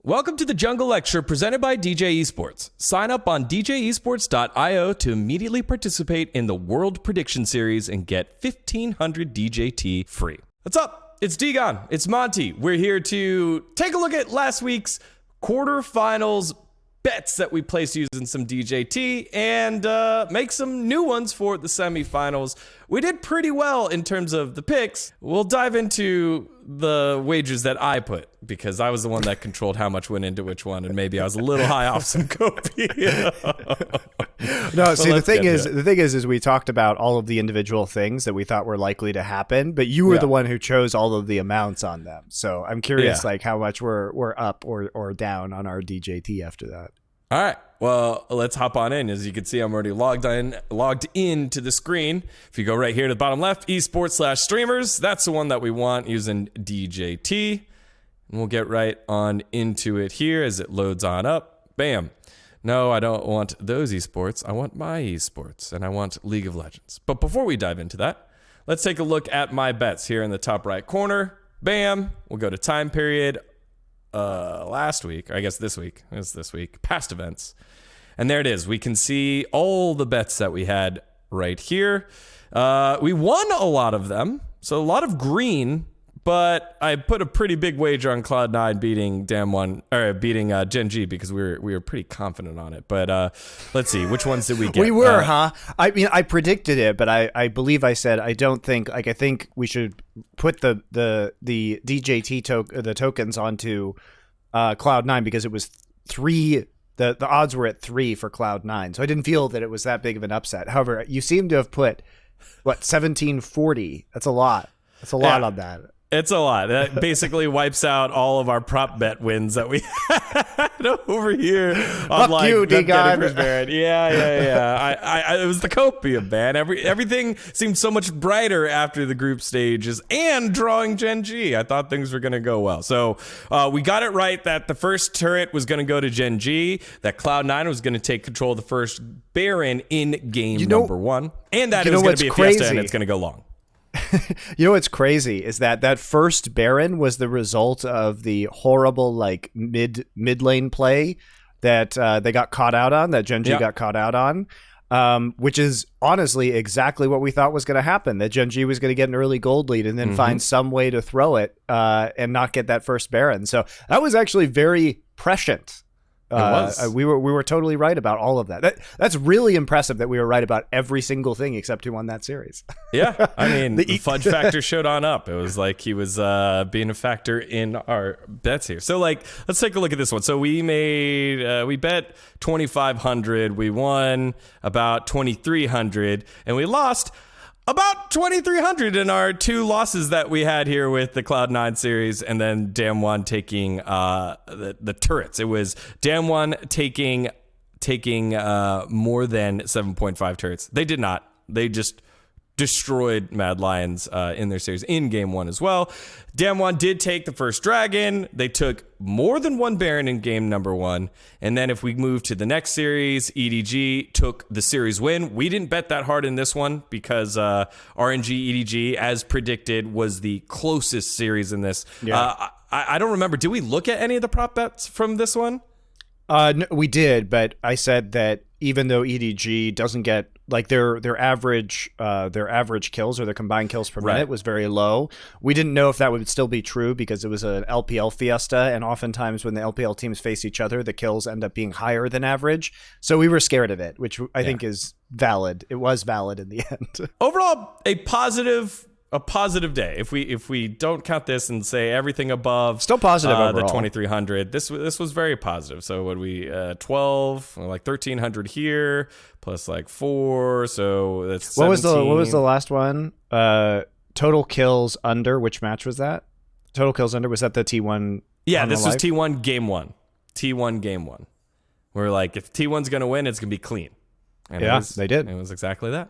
Welcome to the Jungle XTRA presented by DJ Esports. Sign up on djesports.io to immediately participate in the World Prediction Series and get 1,500 DJT free. What's up? It's dGon. It's Monty. We're here to take a look at last week's quarterfinals bets that we placed using some DJT and make some new ones for the semifinals. We did pretty well in terms of the picks. We'll dive into the wagers that I put because I was the one that controlled how much went into which one, and maybe I was a little high off some copy. No, see, the thing is we talked about all of the individual things that we thought were likely to happen, but you were the one who chose all of the amounts on them. So I'm curious, like how much we're up or down on our DJT after that. All right, well, let's hop on in. As you can see, I'm already logged in to the screen. If you go right here to the bottom left, esports/streamers, that's the one that we want using DJT. And we'll get right on into it here as it loads on up. Bam. No, I don't want those esports. I want my esports, and I want League of Legends. But before we dive into that, let's take a look at my bets here in the top right corner. Bam. We'll go to time period. Last week, or I guess this week, past events. And there it is. We can see all the bets that we had right here. We won a lot of them, so a lot of green, but I put a pretty big wager on Cloud9 beating DAMWON, or beating Gen.G because we were pretty confident on it. But let's see, which ones did we get? We were, huh? I mean, I predicted it, but I believe I said I think we should put the DJT the tokens onto Cloud9 because it was 3. The odds were at 3 for Cloud9, so I didn't feel that it was that big of an upset. However, you seem to have put 1740. That's a lot. That's a lot on that. It's a lot. That basically wipes out all of our prop bet wins that we had over here. Fuck like, you, dGon. Yeah. It was the copium, man. Everything seemed so much brighter after the group stages and drawing Gen.G. I thought things were going to go well. So we got it right that the first turret was going to go to Gen.G, that Cloud9 was going to take control of the first Baron in game number 1, and that it was going to be a fiesta and it's going to go long. You know what's crazy is that first Baron was the result of the horrible like mid lane play that they got caught out on, that Gen.G got caught out on, which is honestly exactly what we thought was going to happen, that Gen.G was going to get an early gold lead and then find some way to throw it and not get that first Baron. So that was actually very prescient. We were totally right about all of that. That's really impressive that we were right about every single thing except who won that series. Yeah, I mean, the fudge factor showed on up. It was like he was being a factor in our bets here. So like, let's take a look at this one. So we bet 2,500. We won about 2,300, and we lost about 2,300 in our 2 losses that we had here with the Cloud9 series, and then DAMWON taking the turrets. It was DAMWON taking more than 7.5 turrets. They did not. They just destroyed Mad Lions in their series in game 1 as well. DAMWON did take the first dragon. They took more than 1 Baron in game number 1. And then if we move to the next series, EDG took the series win. We didn't bet that hard in this one because RNG EDG, as predicted, was the closest series in this. Yeah. I don't remember. Did we look at any of the prop bets from this one? No, we did, but I said that even though EDG doesn't get like their average kills or their combined kills per minute was very low, we didn't know if that would still be true because it was an LPL fiesta, and oftentimes when the LPL teams face each other, the kills end up being higher than average. So we were scared of it, which I think is valid. It was valid in the end. Overall, a positive day. If we don't count this and say everything above, still positive overall. The 2,300. This was very positive. So what we 12, like 1,300 here plus like 4. So that's 17. What was the last one? Total kills under. Which match was that? Total kills under. Was that the T1? Yeah, this was T1 game 1. T1 game 1. We're like, if T1's gonna win, it's gonna be clean. And they did. It was exactly that.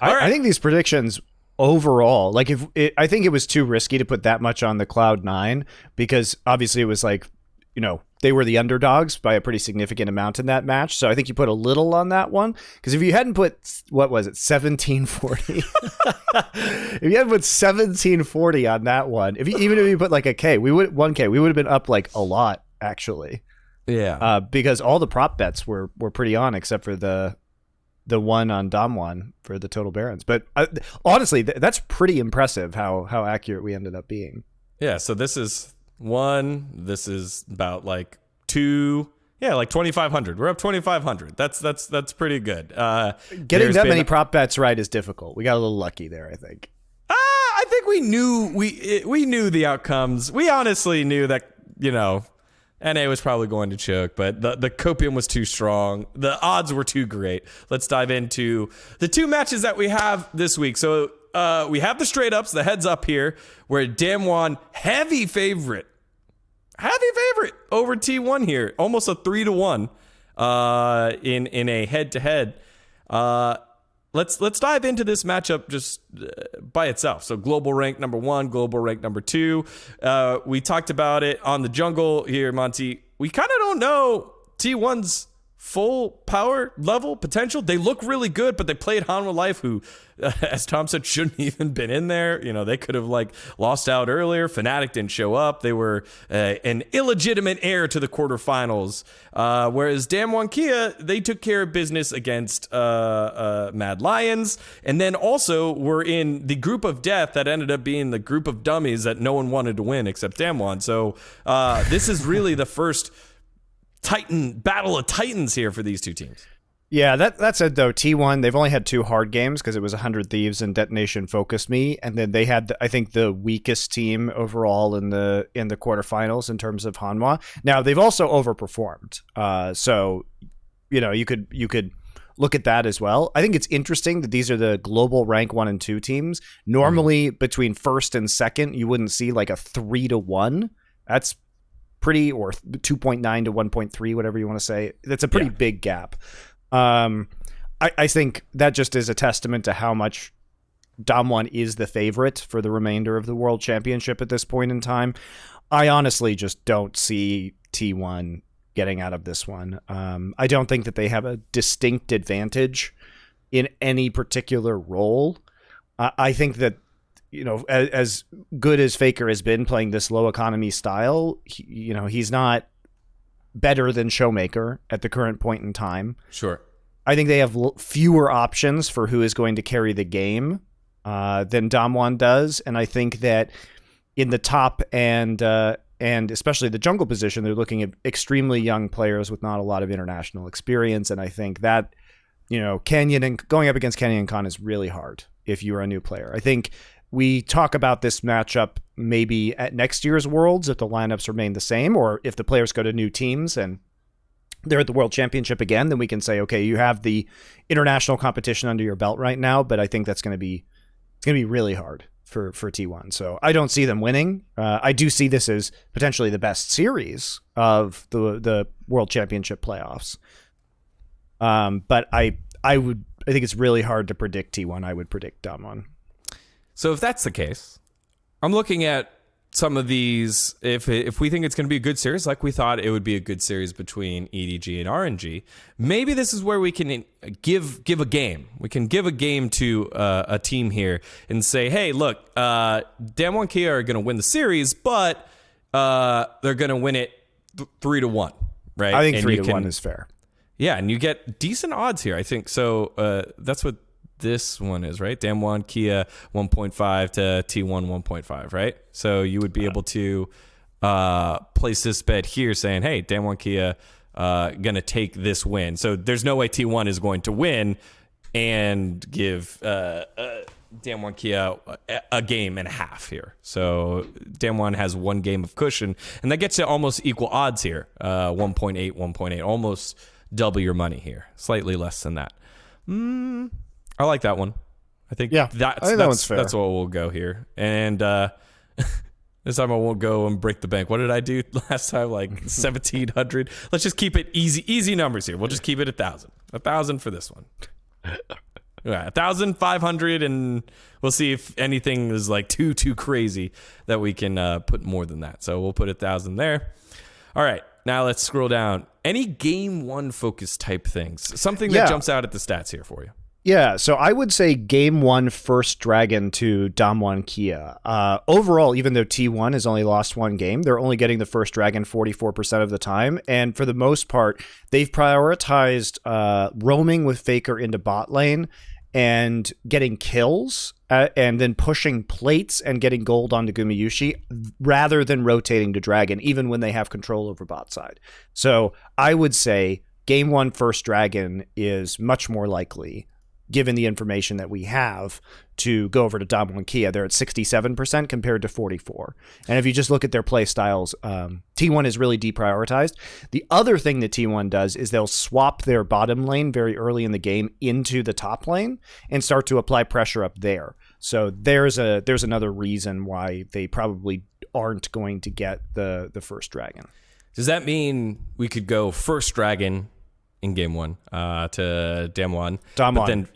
I think these predictions overall, like I think it was too risky to put that much on the Cloud9 because obviously it was like, you know, they were the underdogs by a pretty significant amount in that match. So I think you put a little on that one because if you hadn't put, what was it, 1740? If you hadn't put 1740 on that one, even if you put like a K, 1K, we would have been up like a lot actually. Yeah. Because all the prop bets were pretty on, except for the one on DAMWON for the total Barons. But honestly, that's pretty impressive how accurate we ended up being. Yeah, so this is 1. This is about like 2. Yeah, like 2,500. We're up 2,500. That's pretty good. Getting that many prop bets right is difficult. We got a little lucky there, I think. I think we knew the outcomes. We honestly knew that, NA was probably going to choke, but the copium was too strong. The odds were too great. Let's dive into the 2 matches that we have this week. So we have the straight ups, the heads up here, where DAMWON heavy favorite over T1 here, almost a 3-1 in a head to head. Let's dive into this matchup just by itself. So global rank number 1, global rank number 2. We talked about it on the jungle here, Monty. We kind of don't know T1's full power level potential. They look really good, but they played Hanwha Life, who, as Tom said, shouldn't even been in there. They could have lost out earlier. Fnatic didn't show up. They were an illegitimate heir to the quarterfinals. Whereas DAMWON Kia, they took care of business against Mad Lions, and then also were in the group of death that ended up being the group of dummies that no one wanted to win except DAMWON. So this is really the first battle of titans here for these 2 teams. Yeah, that said, though, T1, they've only had 2 hard games because it was 100 Thieves and Detonation Focused Me, and then they had, I think, the weakest team overall in the quarterfinals in terms of Hanwha. Now, they've also overperformed, so you could look at that as well. I think it's interesting that these are the global rank 1 and 2 teams. Normally, between first and second, you wouldn't see like a 3-1. That's pretty, or 2.9 to 1.3, whatever you want to say. That's a pretty big gap. I think that just is a testament to how much DAMWON is the favorite for the remainder of the World Championship at this point in time. I honestly just don't see T1 getting out of this one. I don't think that they have a distinct advantage in any particular role. I think that, as good as Faker has been playing this low economy style, he's not better than ShowMaker at the current point in time. Sure. I think they have fewer options for who is going to carry the game than DAMWON does. And I think that in the top and especially the jungle position, they're looking at extremely young players with not a lot of international experience. And I think that, Canyon and going up against Canyon and Con is really hard if you're a new player. I think we talk about this matchup maybe at next year's Worlds if the lineups remain the same, or if the players go to new teams and they're at the World Championship again, then we can say, okay, you have the international competition under your belt right now, but I think it's going to be really hard for T1. So I don't see them winning. I do see this as potentially the best series of the World Championship playoffs. But I think it's really hard to predict T1. I would predict DAMWON. So if that's the case, I'm looking at some of these. If we think it's going to be a good series, like we thought it would be a good series between EDG and RNG, maybe this is where we can give a game. We can give a game to a team here and say, hey, look, DAMWON Kia are going to win the series, but they're going to win it 3-1, right? I think 3-1 is fair. Yeah, and you get decent odds here, I think. So that's what this one is, right? DAMWON Kia 1.5 to T1 1.5, right? So you would be able to place this bet here saying, hey, DAMWON Kia gonna take this win. So there's no way T1 is going to win and give DAMWON Kia a game and a half here. So DAMWON has 1 game of cushion, and that gets you almost equal odds here. 1.8, 1.8, almost double your money here. Slightly less than that. I like that one. I think that one's fair. That's what we'll go here. And this time I won't go and break the bank. What did I do last time? Like 1,700. Let's just keep it easy numbers here. We'll just keep it 1,000. 1,000 for this one. Yeah, 1,500, and we'll see if anything is like too crazy that we can put more than that. So we'll put 1,000 there. All right, now let's scroll down. Any game 1 focus type things? Something that jumps out at the stats here for you. Yeah, so I would say game one first dragon to Damwon Kia. Overall, even though T1 has only lost one game, they're only getting the first dragon 44% of the time. And for the most part, they've prioritized roaming with Faker into bot lane and getting kills and then pushing plates and getting gold onto Gumayushi rather than rotating to dragon, even when they have control over bot side. So I would say game one first dragon is much more likely, given the information that we have, to go over to Damwon Kia. They're at 67% compared to 44%. And if you just look at their play styles, T1 is really deprioritized. The other thing that T1 does is they'll swap their bottom lane very early in the game into the top lane and start to apply pressure up there. So there's another reason why they probably aren't going to get the first dragon. Does that mean we could go first dragon in game one to Damwon? But then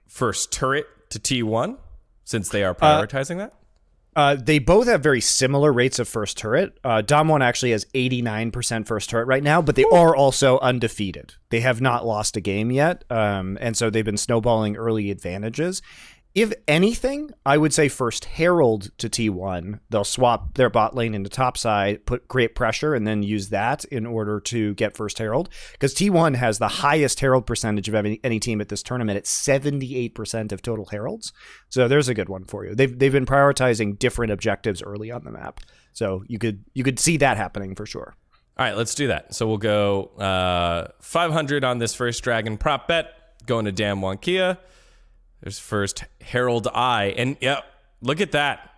first turret to T1, since they are prioritizing that? They both have very similar rates of first turret. Damwon actually has 89% first turret right now, but they are also undefeated. They have not lost a game yet, and so they've been snowballing early advantages. If anything, I would say first Herald to T1. They'll swap their bot lane into top side, create pressure, and then use that in order to get first Herald. Because T1 has the highest Herald percentage of any team at this tournament at 78% of total Heralds. So there's a good one for you. They've been prioritizing different objectives early on the map. So you could see that happening for sure. All right, let's do that. So we'll go 500 on this first dragon prop bet, going to Damwon Kia. There's first Herald I. And yeah, look at that.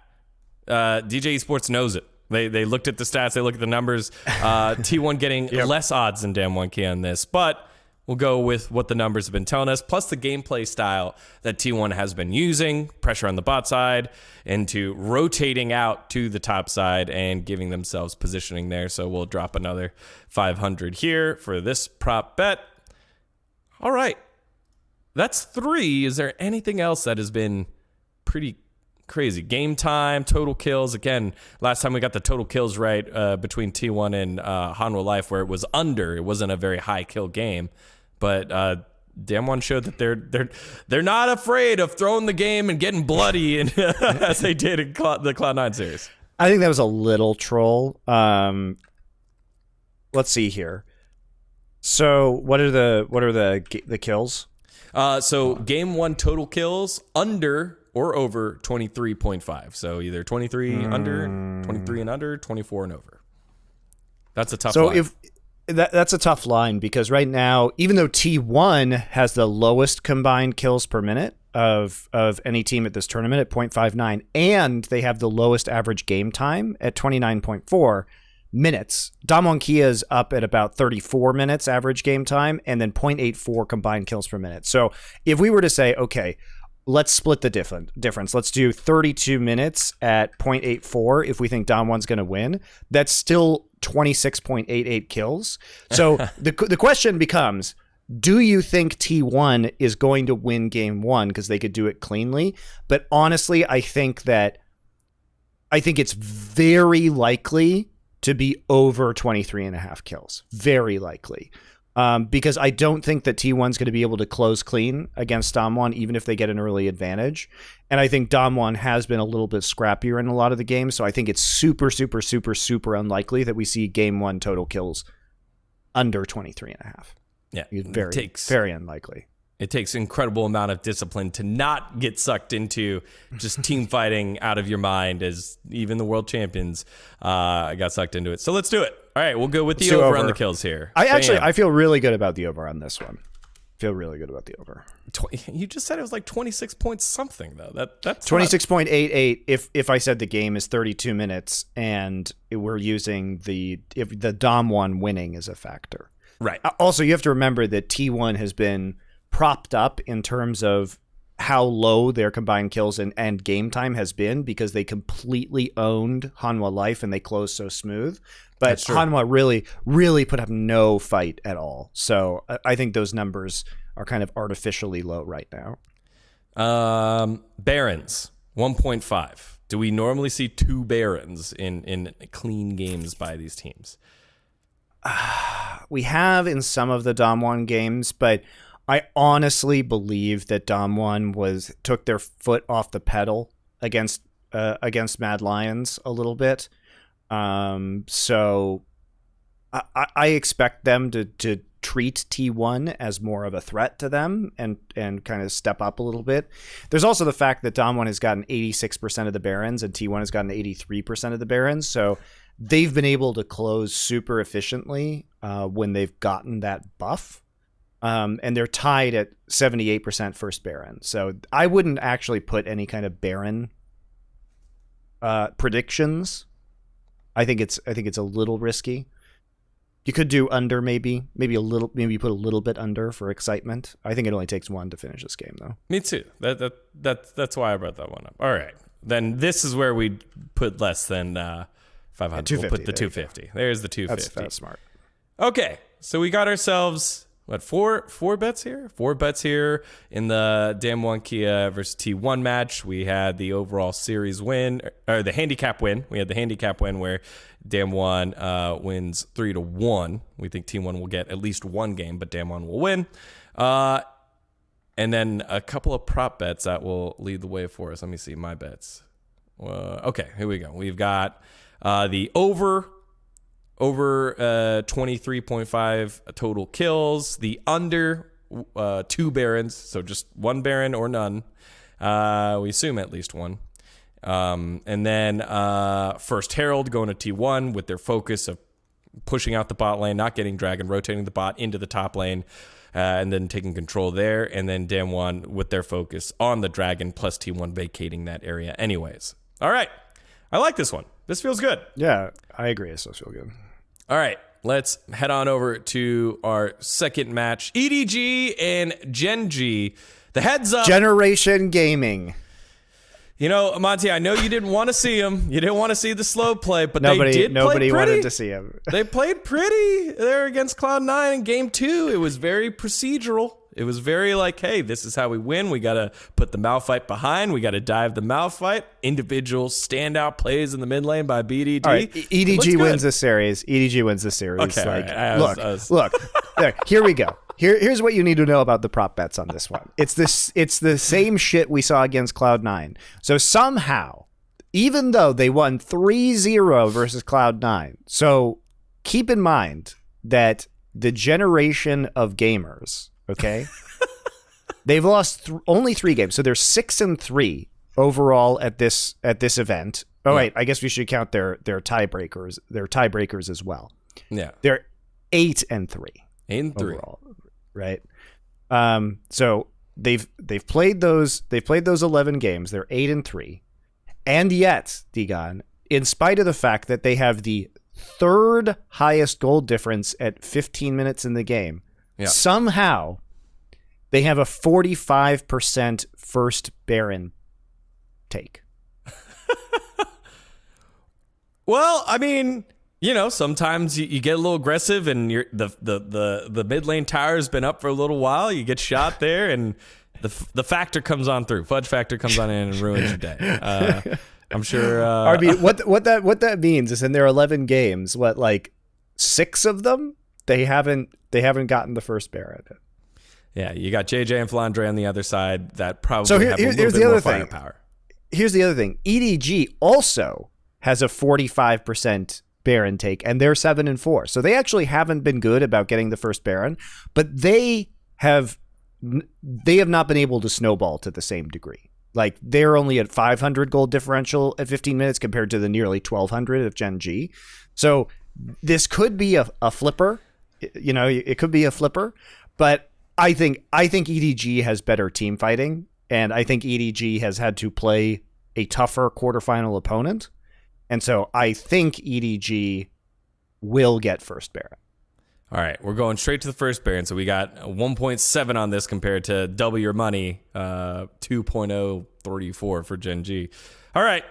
DJ Esports knows it. They looked at the stats. They looked at the numbers. T1 getting less odds than Damwon Kia on this. But we'll go with what the numbers have been telling us, plus the gameplay style that T1 has been using, pressure on the bot side, into rotating out to the top side and giving themselves positioning there. So we'll drop another 500 here for this prop bet. All right. That's 3. Is there anything else that has been pretty crazy? Game time, total kills. Again, last time we got the total kills right between T1 and Hanwha Life, where it was under. It wasn't a very high kill game. But Damwon showed that they're not afraid of throwing the game and getting bloody as they did in the Cloud9 series. I think that was a little troll. Let's see here. So what are the kills? So game one total kills under or over 23.5. So either 23 under, 23 and under, 24 and over. That's a tough line. So if that's a tough line, because right now, even though T1 has the lowest combined kills per minute of any team at this tournament at 0.59, and they have the lowest average game time at 29.4 minutes, Damwon Kia is up at about 34 minutes average game time, and then 0.84 combined kills per minute. So if we were to say, okay, let's split the difference. Let's do 32 minutes at 0.84 if we think Damwon's going to win. That's still 26.88 kills. So the question becomes, do you think T1 is going to win game one because they could do it cleanly? But honestly, I think it's very likely to be over 23.5 kills. Very likely. Because I don't think that T1's going to be able to close clean against Damwon, even if they get an early advantage. And I think Damwon has been a little bit scrappier in a lot of the games, so I think it's super, super, super, super unlikely that we see game one total kills under 23.5. Yeah, very unlikely. It takes incredible amount of discipline to not get sucked into just team fighting out of your mind, as even the world champions got sucked into it. So let's do it. All right, we'll go with the over on the kills here. I feel really good about the over on this one. Feel really good about the over. You just said it was like 26 points something, though. That's 26.88 if I said the game is 32 minutes and we're using the Damwon winning as a factor. Right. Also, you have to remember that T1 has been propped up in terms of how low their combined kills and game time has been, because they completely owned Hanwha Life and they closed so smooth. But Hanwha really put up no fight at all. So I think those numbers are kind of artificially low right now. Barons, 1.5. Do we normally see 2 Barons in clean games by these teams? We have in some of the Damwon games, but I honestly believe that DAMWON took their foot off the pedal against Mad Lions a little bit. So I expect them to treat T1 as more of a threat to them and kind of step up a little bit. There's also the fact that DAMWON has gotten 86% of the Barons and T1 has gotten 83% of the Barons. So they've been able to close super efficiently when they've gotten that buff. And they're tied at 78% first Baron. So I wouldn't actually put any kind of Baron predictions. I think it's a little risky. You could do under maybe put a little bit under for excitement. I think it only takes one to finish this game though. Me too. That's why I brought that one up. All right. Then this is where we put less than 500. We'll put the 250. There's the 250. That's smart. Okay. So we got ourselves four bets here? 4 bets here in the DAMWON Kia versus T1 match. We had the overall series win, or the handicap win. We had the handicap win where DAMWON wins 3-1. We think T1 will get at least one game, but DAMWON will win. And then a couple of prop bets that will lead the way for us. Let me see my bets. Okay, here we go. We've got the over 23.5 total kills, the under 2 Barons, so just 1 Baron or none. We assume at least one. And then first Herald going to T1 with their focus of pushing out the bot lane, not getting Dragon, rotating the bot into the top lane, and then taking control there. And then DAMWON with their focus on the Dragon plus T1 vacating that area anyways. All right. I like this one. This feels good. Yeah, I agree. It does feel good. All right, let's head on over to our second match. EDG and Gen.G. The heads up. Generation Gaming. You know, Monty, I know you didn't want to see him. You didn't want to see the slow play, but nobody play pretty. wanted to see him. They played pretty there against Cloud9 in game 2. It was very procedural. It was very like, hey, this is how we win. We got to put the Malphite behind. We got to dive the Malphite. Individual standout plays in the mid lane by BDD. All right, EDG wins this series. EDG wins this series. Okay, like, right. Look. There, here we go. Here's what you need to know about the prop bets on this one. It's the same shit we saw against Cloud9. So somehow, even though they won 3-0 versus Cloud9, so keep in mind that the generation of gamers, okay, they've lost only 3 games, so they're 6-3 overall at this event. Oh yeah. Wait, I guess we should count their tiebreakers. Their tiebreakers as well. Yeah, they're 8-3. 8-3 overall, right? So they've played those 11 games. They're 8-3, and yet, dGon, in spite of the fact that they have the 3rd highest goal difference at 15 minutes in the game, somehow they have a 45% first Baron take. Well, I mean, you know, sometimes you get a little aggressive, and the mid lane tower's been up for a little while. You get shot there, and the factor comes on through. Fudge factor comes on in and ruins your day. I'm sure. I mean, what that means is in their 11 games, like 6 of them they haven't gotten the first Baron. Yeah, you got JJ and Flandre on the other side that probably have a little here's bit the more other thing. firepower. Here's the other thing. EDG also has a 45% Baron take, and they're 7-4. So they actually haven't been good about getting the first Baron, but they have not been able to snowball to the same degree. Like, they're only at 500 gold differential at 15 minutes compared to the nearly 1,200 of Gen.G. So this could be a flipper. You know, it could be a flipper, but I think EDG has better team fighting, and I think EDG has had to play a tougher quarterfinal opponent. And so I think EDG will get first Baron. All right, we're going straight to the first Baron. So we got 1.7 on this compared to double your money, 2.034 for Gen.G. All right,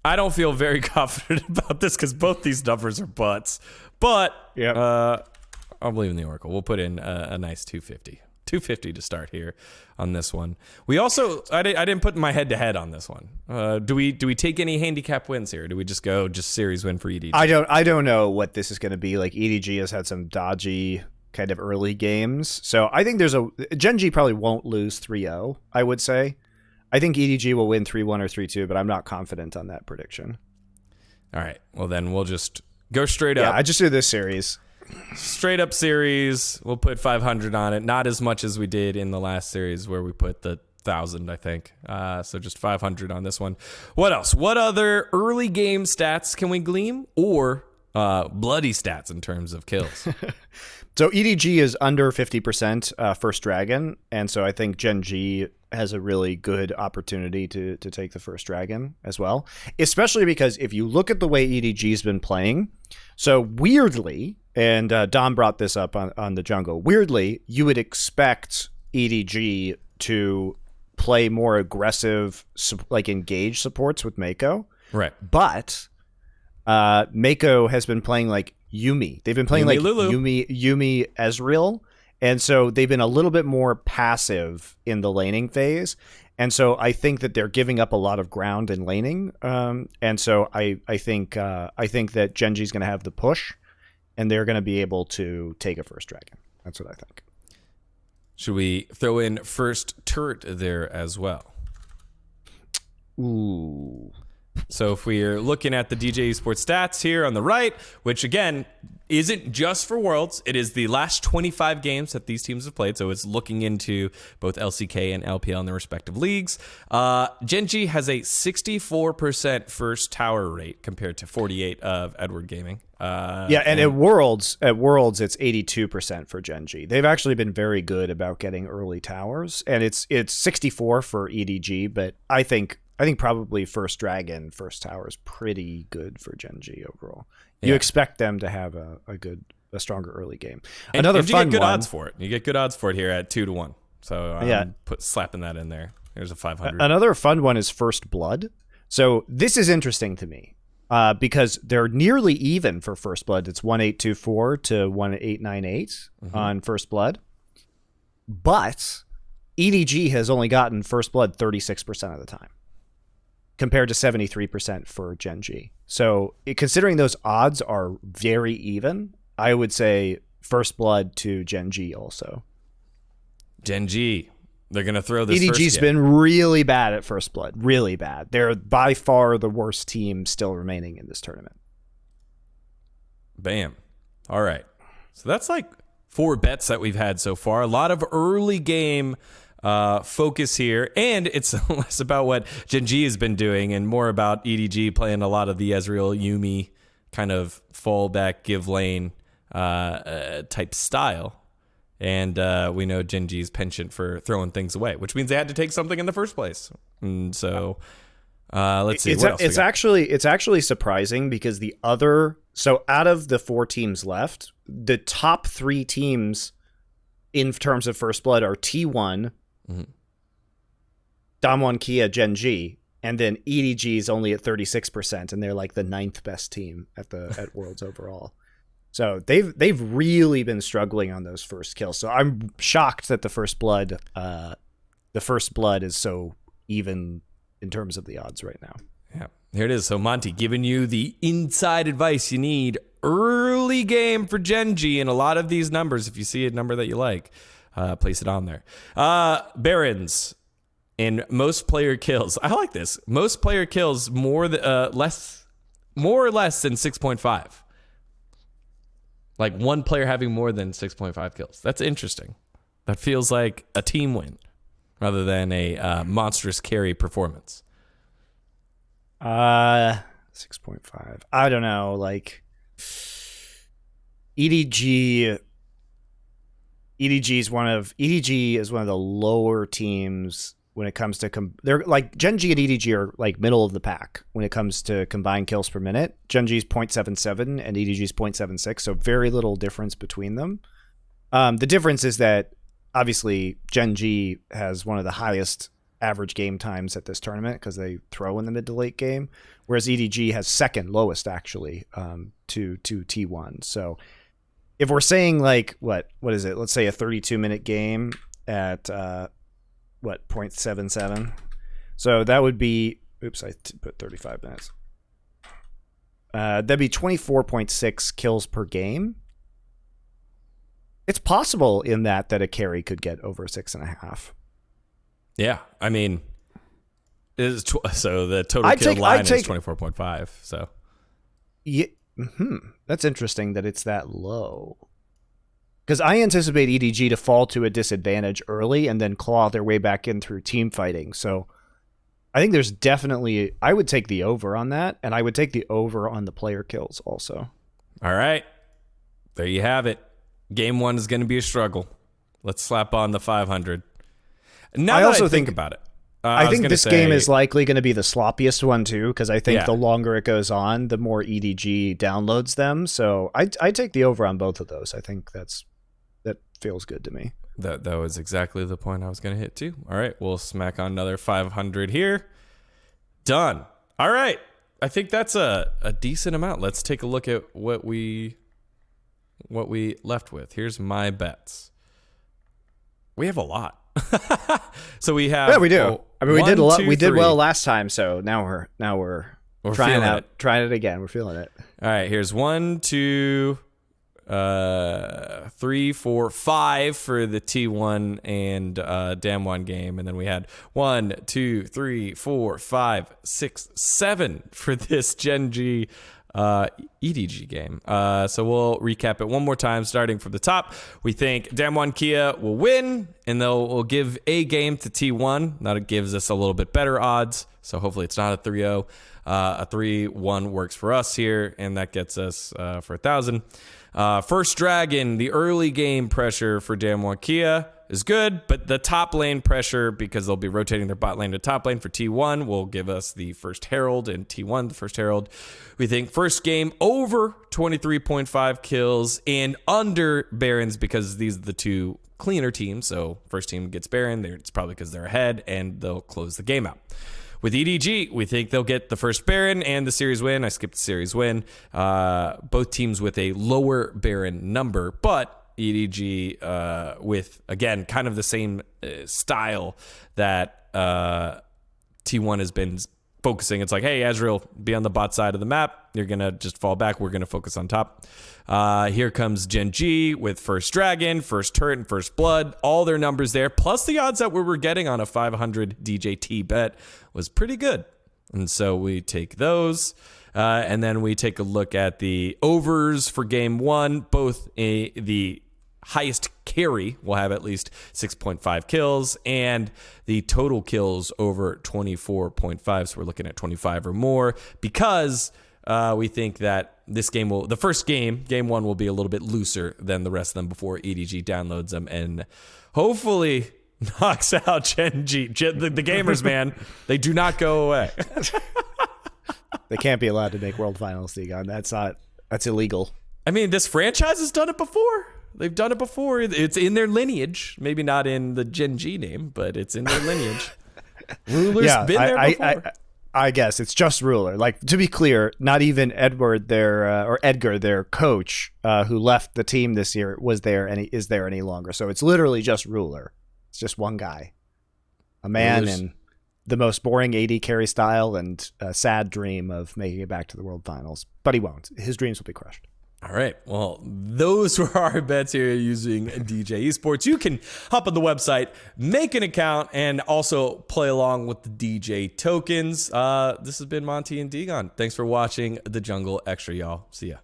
I don't feel very confident about this because both these numbers are butts. But I'll believe in the Oracle. We'll put in a nice 250. 250 to start here on this one. We also, I didn't put my head-to-head on this one. Do we take any handicap wins here? Or do we just series win for EDG? I don't know what this is going to be. Like, EDG has had some dodgy kind of early games. So I think Gen.G probably won't lose 3-0, I would say. I think EDG will win 3-1 or 3-2, but I'm not confident on that prediction. All right. Well, then we'll just go straight up. Yeah, I just do this series. Straight up series. We'll put 500 on it. Not as much as we did in the last series where we put the 1,000, I think. So just 500 on this one. What else? What other early game stats can we glean? Or bloody stats in terms of kills? So EDG is under 50% first dragon, and so I think Gen.G has a really good opportunity to take the first dragon as well, especially because if you look at the way EDG's been playing, so weirdly, and Dom brought this up on the jungle, weirdly, you would expect EDG to play more aggressive, like engage supports with Mako. Right. But Mako has been playing like Yuumi. They've been playing like Yuumi Ezreal. And so they've been a little bit more passive in the laning phase. And so I think that they're giving up a lot of ground in laning. And so I think that Gen.G is going to have the push, and they're going to be able to take a first dragon. That's what I think. Should we throw in first turret there as well? Ooh. So if we're looking at the DJ Esports stats here on the right, which again isn't just for Worlds, it is the last 25 games that these teams have played. So it's looking into both LCK and LPL in their respective leagues. Gen.G has a 64% first tower rate compared to 48 of Edward Gaming. And at Worlds it's 82% for Gen.G. They've actually been very good about getting early towers, and it's 64 for EDG, but I think probably first dragon, first tower is pretty good for Gen.G overall. You expect them to have a stronger early game. Another and you fun get good one. odds for it. You get good odds for it here at 2-1. So I'm slapping that in there. There's a 500. Another fun one is First Blood. So this is interesting to me because they're nearly even for First Blood. It's 1824 to 1898 on First Blood, but EDG has only gotten First Blood 36% of the time, compared to 73% for Gen.G. So considering those odds are very even, I would say First Blood to Gen.G also. Gen.G, they're going to throw this EDG's been really bad at First Blood, really bad. They're by far the worst team still remaining in this tournament. Bam. All right. So that's like 4 bets that we've had so far. A lot of early game focus here, and it's less about what Gen.G has been doing and more about EDG playing a lot of the Ezreal Yuumi kind of fallback give lane type style, and we know Gen.G's penchant for throwing things away, which means they had to take something in the first place. And so let's see. It's actually surprising because out of the 4 teams left, the top 3 teams in terms of First Blood are T1, Damwon, Kia, Gen.G, and then EDG is only at 36%, and they're like the 9th best team at Worlds overall. So they've really been struggling on those first kills. So I'm shocked that the First Blood is so even in terms of the odds right now. Yeah, here it is. So Monty giving you the inside advice you need early game for Gen.G, and a lot of these numbers, if you see a number that you like, place it on there. Barons in most player kills. I like this. Most player kills more or less than 6.5. Like one player having more than 6.5 kills. That's interesting. That feels like a team win rather than a monstrous carry performance. 6.5. I don't know. Like EDG is one of the lower teams when it comes to they're like Gen.G and EDG are like middle of the pack when it comes to combined kills per minute. Gen.G's 0.77 and EDG's 0.76, so very little difference between them. The difference is that obviously Gen.G has one of the highest average game times at this tournament because they throw in the mid to late game, whereas EDG has second lowest actually to T1. So if we're saying like what is it? Let's say a 32-minute game at 0.77. So that would be I put 35 minutes. That'd be 24.6 kills per game. It's possible in that a carry could get over 6.5. Yeah, I mean, so the total kill line is 24.5. So, yeah, that's interesting that it's that low. Because I anticipate EDG to fall to a disadvantage early and then claw their way back in through team fighting. So I think there's definitely, I would take the over on that, and I would take the over on the player kills also. All right. There you have it. Game 1 is going to be a struggle. Let's slap on the 500. Now I also think about it. I think this game is likely going to be the sloppiest one too, because I think the longer it goes on, the more EDG downloads them. So I take the over on both of those. I think that feels good to me. That was exactly the point I was going to hit too. All right, we'll smack on another 500 here. Done. All right. I think that's a decent amount. Let's take a look at what we left with. Here's my bets. We have a lot. So we have we do. I mean, we did a lot. We did well last time, so now we're trying it again. We're feeling it. All right, here's 1, 2, 3, 4, 5 for the T1 and DAMWON game, and then we had 1, 2, 3, 4, 5, 6, 7 for this Gen.G EDG game. So we'll recap it one more time, starting from the top. We think DAMWON Kia will win, and we'll give a game to T1. That gives us a little bit better odds. So hopefully it's not a 3-0. A 3-1 works for us here, and that gets us for 1,000. First Dragon, the early game pressure for DAMWON Kia is good, but the top lane pressure, because they'll be rotating their bot lane to top lane for T1, will give us the first Herald, and T1, the first Herald. We think first game over 23.5 kills and under Barons, because these are the two cleaner teams. So first team gets Baron, it's probably because they're ahead, and they'll close the game out. With EDG, we think they'll get the first Baron and the series win. I skipped the series win. Both teams with a lower Baron number, but EDG with, again, kind of the same style that T1 has been focusing. It's like, hey, Azrael, be on the bot side of the map. You're going to just fall back. We're going to focus on top. Here comes Gen.G with first Dragon, first Turret, and first Blood. All their numbers there, plus the odds that we were getting on a 500 DJT bet was pretty good. And so we take those. And then we take a look at the overs for game 1. Both the highest carry will have at least 6.5 kills, and the total kills over 24.5. So we're looking at 25 or more, because we think that this game the first game 1 will be a little bit looser than the rest of them before EDG downloads them and hopefully knocks out Gen.G. The gamers, man, they do not go away. They can't be allowed to make world finals, dGon. That's illegal. I mean, this franchise has done it before. They've done it before. It's in their lineage. Maybe not in the Gen.G name, but it's in their lineage. Ruler's been there before. I guess it's just Ruler. Like, to be clear, not even Edgar, their coach, who left the team this year, is there any longer. So it's literally just Ruler. It's just one guy, a man in the most boring AD carry style and a sad dream of making it back to the World Finals. But he won't. His dreams will be crushed. All right. Well, those were our bets here using DJ Esports. You can hop on the website, make an account, and also play along with the DJ tokens. This has been Monty and dGon. Thanks for watching the Jungle XTRA, y'all. See ya.